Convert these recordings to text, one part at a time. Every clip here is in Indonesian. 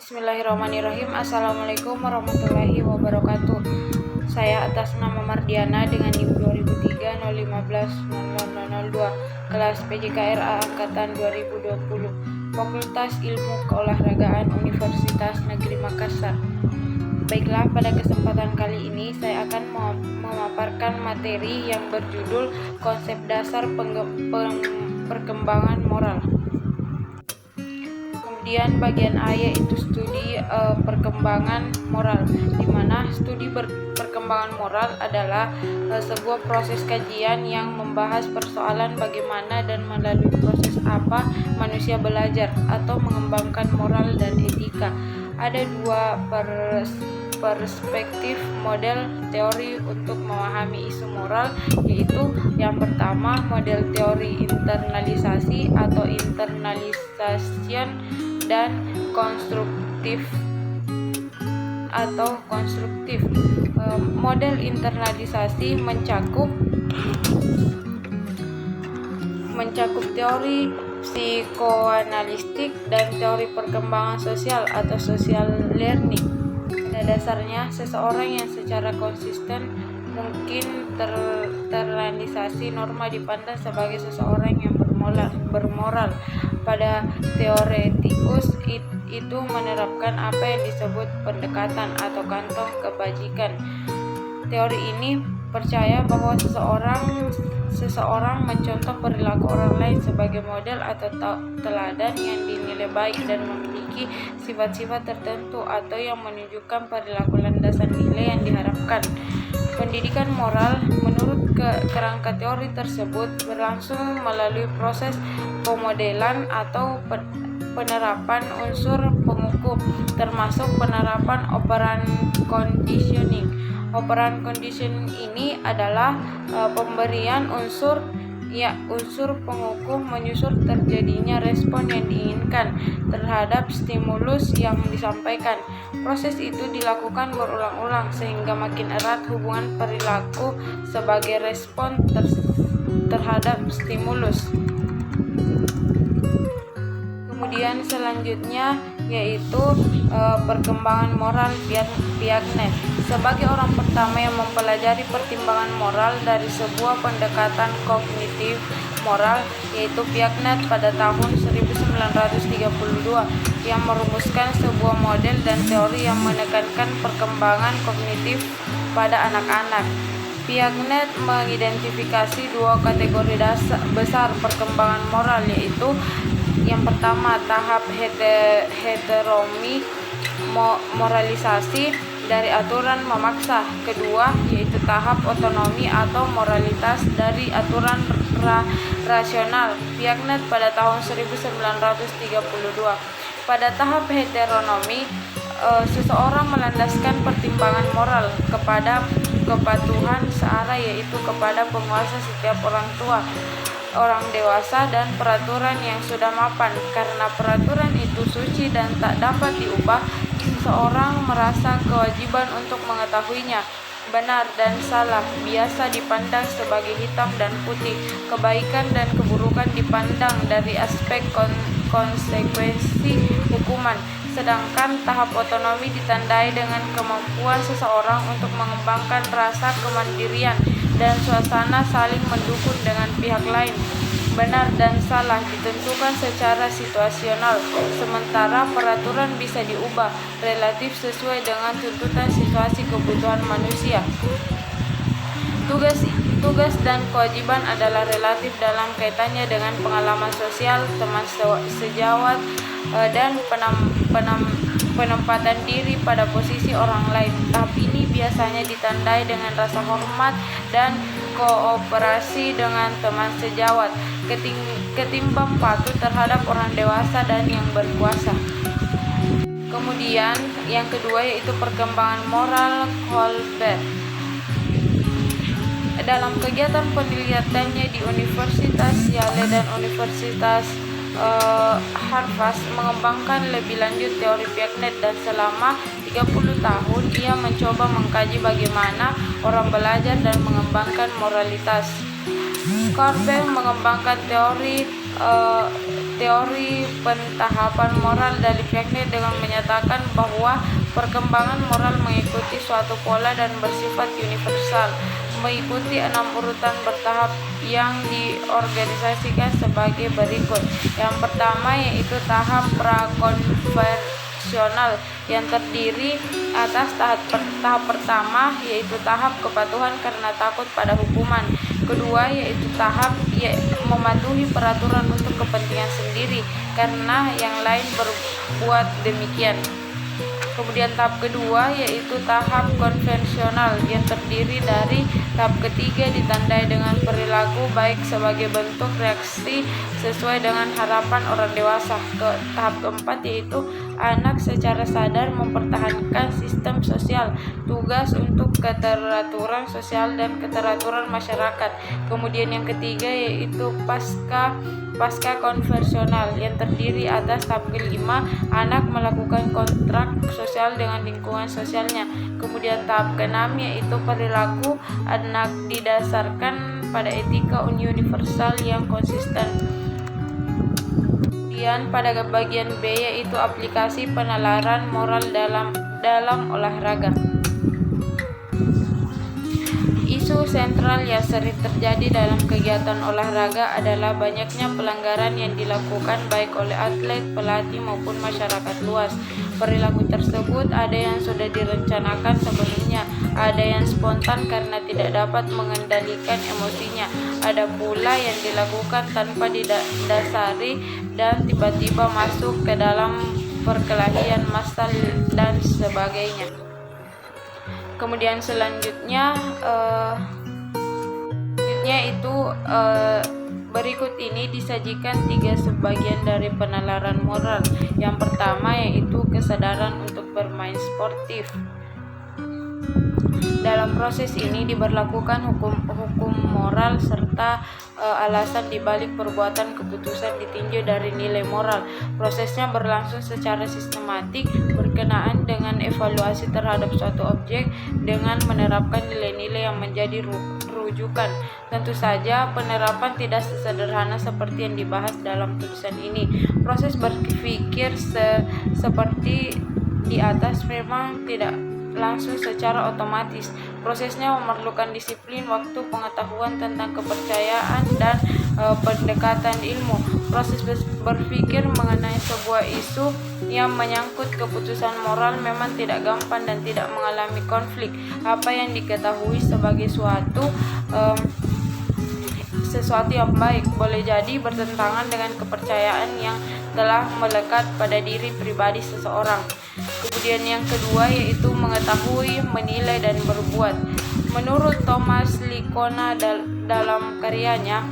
Bismillahirrahmanirrahim. Assalamualaikum warahmatullahi wabarakatuh. Saya atas nama Mardiana dengan NIM 2003 015 0002 kelas PJKRA angkatan 2020 Fakultas Ilmu Keolahragaan Universitas Negeri Makassar. Baiklah, pada kesempatan kali ini saya akan memaparkan materi yang berjudul konsep dasar perkembangan moral. Kemudian bagian A yaitu studi perkembangan moral, di mana studi perkembangan moral adalah sebuah proses kajian yang membahas persoalan bagaimana dan melalui proses apa manusia belajar atau mengembangkan moral dan etika. Ada dua perspektif model teori untuk memahami isu moral, yaitu yang pertama model teori internalisasi atau internalization dan konstruktif. Model internalisasi mencakup teori psikoanalitik dan teori perkembangan sosial atau social learning. Pada dasarnya, seseorang yang secara konsisten mungkin terrealisasi norma dipandang sebagai seseorang yang bermoral. Pada teoretikus itu menerapkan apa yang disebut pendekatan atau kantong kebajikan. Teori ini percaya bahwa seseorang mencontoh perilaku orang lain sebagai model atau teladan yang dinilai baik dan memiliki sifat-sifat tertentu atau yang menunjukkan perilaku landasan nilai yang diharapkan. Pendidikan moral menurut kerangka teori tersebut berlangsung melalui proses pemodelan atau penerapan unsur pengukur, termasuk penerapan operan conditioning. Operan conditioning ini adalah pemberian unsur pengukur menyusul terjadinya respon yang diinginkan terhadap stimulus yang disampaikan. Proses itu dilakukan berulang-ulang sehingga makin erat hubungan perilaku sebagai respon terhadap stimulus. Kemudian selanjutnya yaitu perkembangan moral Piaget. Sebagai orang pertama yang mempelajari pertimbangan moral dari sebuah pendekatan kognitif moral, yaitu Piaget pada tahun 1932, yang merumuskan sebuah model dan teori yang menekankan perkembangan kognitif pada anak-anak. Piaget mengidentifikasi dua kategori besar perkembangan moral, yaitu yang pertama tahap heteronomi moralisasi dari aturan memaksa, kedua yaitu tahap otonomi atau moralitas dari aturan rasional. Piaget pada tahun 1932. Pada tahap heteronomi, seseorang melandaskan pertimbangan moral kepada kepatuhan searah, yaitu kepada penguasa setiap orang tua, orang dewasa, dan peraturan yang sudah mapan. Karena peraturan itu suci dan tak dapat diubah, seseorang merasa kewajiban untuk mengetahuinya. Benar dan salah biasa dipandang sebagai hitam dan putih. Kebaikan dan keburukan dipandang dari aspek konsekuensi hukuman. Sedangkan tahap otonomi ditandai dengan kemampuan seseorang untuk mengembangkan rasa kemandirian dan suasana saling mendukung dengan pihak lain. Benar dan salah ditentukan secara situasional, sementara peraturan bisa diubah relatif sesuai dengan tuntutan situasi kebutuhan manusia. Tugas dan kewajiban adalah relatif dalam kaitannya dengan pengalaman sosial, teman sejawat, dan penempatan diri pada posisi orang lain. Tahap ini biasanya ditandai dengan rasa hormat dan kooperasi dengan teman sejawat ketimbang patuh terhadap orang dewasa dan yang berkuasa. Kemudian yang kedua yaitu perkembangan moral Colbert. Dalam kegiatan penelitiannya di Universitas Yale dan Universitas Harvard mengembangkan lebih lanjut teori Piaget, dan selama 30 tahun ia mencoba mengkaji bagaimana orang belajar dan mengembangkan moralitas. Colbert mengembangkan teori teori pentahapan moral dari Piaget dengan menyatakan bahwa perkembangan moral mengikuti suatu pola dan bersifat universal, mengikuti 6 urutan bertahap yang diorganisasikan sebagai berikut. Yang pertama yaitu tahap prakonversional yang terdiri atas tahap pertama yaitu tahap kepatuhan karena takut pada hukuman. Kedua yaitu tahap mematuhi peraturan untuk kepentingan sendiri karena yang lain berbuat demikian. Kemudian tahap kedua yaitu tahap konvensional yang terdiri dari tahap ketiga ditandai dengan perilaku baik sebagai bentuk reaksi sesuai dengan harapan orang dewasa. Tahap keempat yaitu anak secara sadar mempertahankan sistem sosial, tugas untuk keteraturan sosial dan keteraturan masyarakat. Kemudian yang ketiga yaitu pasca konversional yang terdiri atas tahap kelima, anak melakukan kontrak sosial dengan lingkungan sosialnya. Kemudian tahap keenam yaitu perilaku anak didasarkan pada etika universal yang konsisten. Kemudian pada bagian B yaitu aplikasi penalaran moral dalam olahraga. Isu sentral yang sering terjadi dalam kegiatan olahraga adalah banyaknya pelanggaran yang dilakukan baik oleh atlet, pelatih maupun masyarakat luas. Perilaku tersebut ada yang sudah direncanakan sebelumnya, ada yang spontan karena tidak dapat mengendalikan emosinya, ada pula yang dilakukan tanpa didasari dan tiba-tiba masuk ke dalam perkelahian massal dan sebagainya. Kemudian selanjutnya itu berikut ini disajikan 3 sebagian dari penalaran moral. Yang pertama yaitu kesadaran untuk bermain sportif. Dalam proses ini diberlakukan hukum moral serta alasan dibalik perbuatan keputusan ditinjau dari nilai moral. Prosesnya berlangsung secara sistematik berkenaan dengan evaluasi terhadap suatu objek dengan menerapkan nilai-nilai yang menjadi rujukan. Tentu saja penerapan tidak sesederhana seperti yang dibahas dalam tulisan ini. Proses berpikir seperti di atas memang tidak langsung secara otomatis. Prosesnya memerlukan disiplin, waktu, pengetahuan tentang kepercayaan, dan pendekatan ilmu. Proses berpikir mengenai sebuah isu yang menyangkut keputusan moral memang tidak gampang dan tidak mengalami konflik. Apa yang diketahui sebagai sesuatu yang baik boleh jadi bertentangan dengan kepercayaan yang telah melekat pada diri pribadi seseorang. Kemudian yang kedua yaitu mengetahui, menilai, dan berbuat. Menurut Thomas Lickona dalam karyanya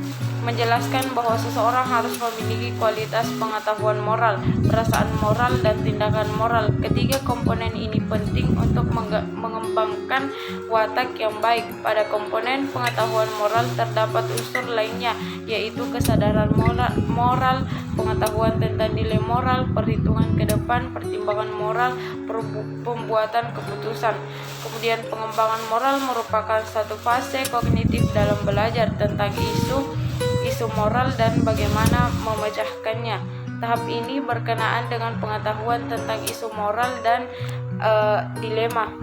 menjelaskan bahwa seseorang harus memiliki kualitas pengetahuan moral, perasaan moral, dan tindakan moral. Ketiga komponen ini penting untuk mengembangkan watak yang baik. Pada komponen pengetahuan moral terdapat unsur lainnya, yaitu kesadaran moral, pengetahuan tentang nilai moral, perhitungan ke depan, pertimbangan moral, pembuatan keputusan. Kemudian pengembangan moral merupakan satu fase kognitif dalam belajar tentang isu moral dan bagaimana memecahkannya. Tahap ini berkenaan dengan pengetahuan tentang isu moral dan dilema.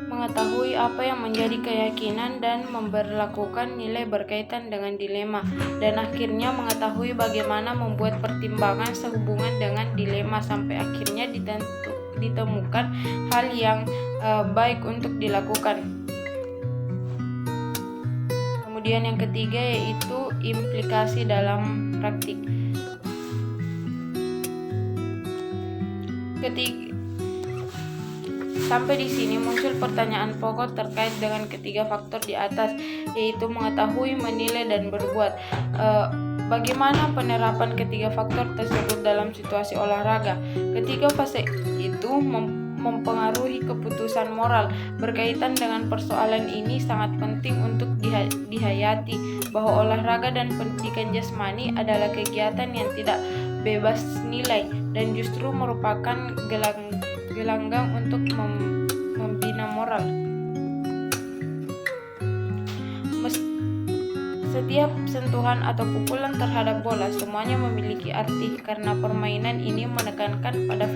Mengetahui apa yang menjadi keyakinan dan memberlakukan nilai berkaitan dengan dilema, dan akhirnya mengetahui bagaimana membuat pertimbangan sehubungan dengan dilema sampai akhirnya ditemukan hal yang baik untuk dilakukan. Kemudian yang ketiga yaitu implikasi dalam praktik. Sampai di sini muncul pertanyaan pokok terkait dengan ketiga faktor di atas, yaitu mengetahui, menilai, dan berbuat. Bagaimana penerapan ketiga faktor tersebut dalam situasi olahraga? Ketiga fase itu mempengaruhi keputusan moral. Berkaitan dengan persoalan ini sangat penting untuk dihayati bahwa olahraga dan pendidikan jasmani adalah kegiatan yang tidak bebas nilai dan justru merupakan gelanggang untuk membina moral. Setiap sentuhan atau pukulan terhadap bola semuanya memiliki arti karena permainan ini menekankan pada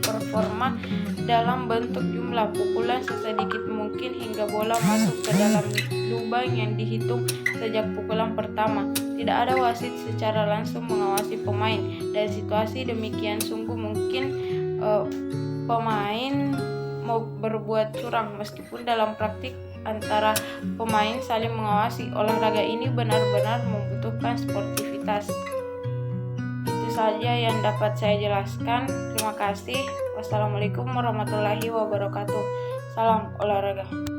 performa dalam bentuk jumlah pukulan sesedikit mungkin hingga bola masuk ke dalam lubang yang dihitung sejak pukulan pertama. Tidak ada wasit secara langsung mengawasi pemain. Dari situasi demikian sungguh mungkin pemain mau berbuat curang meskipun dalam praktik antara pemain saling mengawasi. Olahraga ini benar-benar membutuhkan sportivitas. Itu saja yang dapat saya jelaskan. Terima kasih. Wassalamualaikum warahmatullahi wabarakatuh. Salam olahraga.